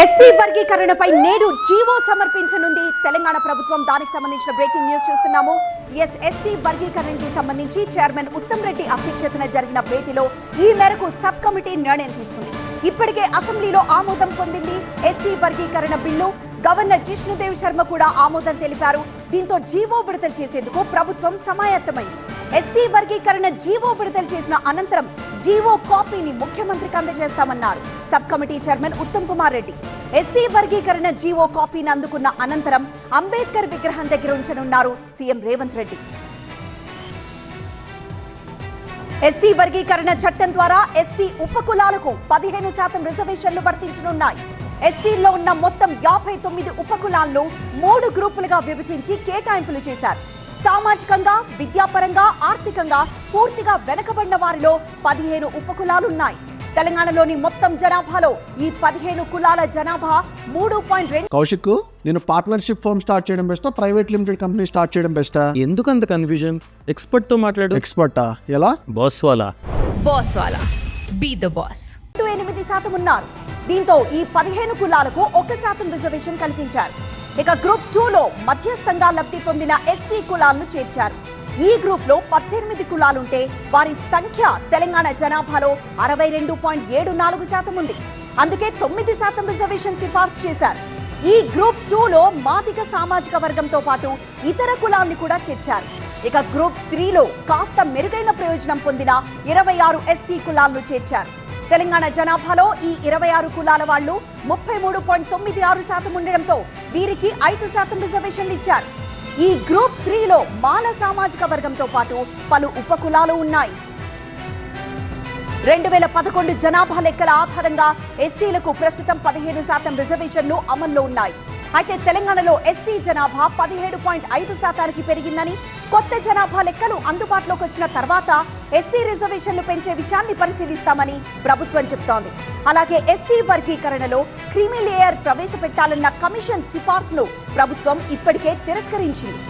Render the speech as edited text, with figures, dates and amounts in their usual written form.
SC వర్గీకరణపై నేడు GO సమర్పించనుంది Telangana ప్రభుత్వం. దానికి సంబంధించిన బ్రేకింగ్ న్యూస్ చూస్తున్నాము. ఎస్సీ వర్గీకరణకి సంబంధించి చైర్మన్ ఉత్తమ్ రెడ్డి అధ్యక్షతన జరిగిన భేటీలో ఈ మేరకు సబ్ కమిటీ నిర్ణయం తీసుకుంది. ఇప్పటికే అసెంబ్లీలో ఆమోదం పొందింది ఎస్సీ వర్గీకరణ బిల్లు. గవర్నర్ జిష్ణుదేవ్ శర్మ కూడా ఆమోదం తెలిపారు. దీంతో జీవో విడుదల చేసేందుకు ప్రభుత్వం సమాయత్తమైంది. ఎస్సీ వర్గీకరణ జీవో విడుదల చేసిన అనంతరం జీవో కాపీని ముఖ్యమంత్రికి అందజేస్తామన్నారు sub committee chairman Uttam Kumar Reddy. SC వర్గీకరణ జీవో కాపీని అందుకున్న అనంతరం అంబేద్కర్ విగ్రహం దగ్గర ఉంచనున్నారు సీఎం రేవంత్ రెడ్డి. ఎస్సీ వర్గీకరణ చట్టం ద్వారా ఎస్సీ ఉపకులాలకు 15% రిజర్వేషన్లు వర్తించనున్నాయి. ఎస్సీలో ఉన్న మొత్తం 59 ఉపకులాలను 3 గ్రూపులుగా విభజించి కేటాయింపులు చేశారు. సామాజికంగా, విద్యాపరంగా, ఆర్థికంగా పూర్తిగా వెనకబడిన వారిలో 15 ఉపకులాలున్నాయి. తెలంగాణలోని మొత్తం జనాభాలో ఈ 15 కులాల జనాభా 3.2. కౌశిక్, నేను పార్ట్నర్షిప్ ఫర్మ్ స్టార్ట్ చేయడం బెస్టా, ప్రైవేట్ లిమిటెడ్ కంపెనీ స్టార్ట్ చేయడం బెస్టా? ఎందుకు అంత కన్ఫ్యూజన్? ఎక్స్పర్ట్ తో మాట్లాడు. ఎక్స్పర్టా? ఎలా? బాస్ వాలా బీ ద బాస్. 8% ఉన్నారు. దీంతో ఈ 15 కులాలకు 1% రిజర్వేషన్ కల్పించారు. ఇక గ్రూప్ 2లో మధ్యస్థంగా లబ్ధి పొందిన ఎస్సీ కులాలను చేర్చారు. ఈ గ్రూప్ లో 18 కులాలుంటే వారి సంఖ్య తెలంగాణ జనాభాలో 62.74% ఉంది. అందుకే 9% రిజర్వేషన్ సిఫార్సు చేశారు. ఈ గ్రూప్ 2లో మాదిగ సామాజిక వర్గంతో పాటు ఇతర కులాల్ని కూడా చేర్చారు. ఇక గ్రూప్ 3లో కాస్త మెరుగైన ప్రయోజనం పొందిన 26 ఎస్సీ కులాలను చేర్చారు. తెలంగాణ జనాభాలో ఈ 26 కులాల వాళ్లు 33.96% ఉండడంతో వీరికి 5% రిజర్వేషన్లు ఇచ్చారు. ఈ గ్రూప్ 3లో మాల సామాజిక వర్గంతో పాటు పలు ఉపకులాలు ఉన్నాయి. 2011 జనాభా లెక్కల ఆధారంగా ఎస్సీలకు ప్రస్తుతం 15% రిజర్వేషన్లు అమల్లో ఉన్నాయి. అయితే తెలంగాణలో ఎస్సీ జనాభా 17.5%కి పెరిగిందని, కొత్త జనాభా లెక్కలు అందుబాటులోకి వచ్చిన తర్వాత ఎస్సీ రిజర్వేషన్లు పెంచే విషయాన్ని పరిశీలిస్తామని ప్రభుత్వం చెబుతోంది. అలాగే ఎస్సీ వర్గీకరణలో క్రీమీ లేయర్ ప్రవేశపెట్టాలన్న కమిషన్ సిఫార్సును ప్రభుత్వం ఇప్పటికే తిరస్కరించింది.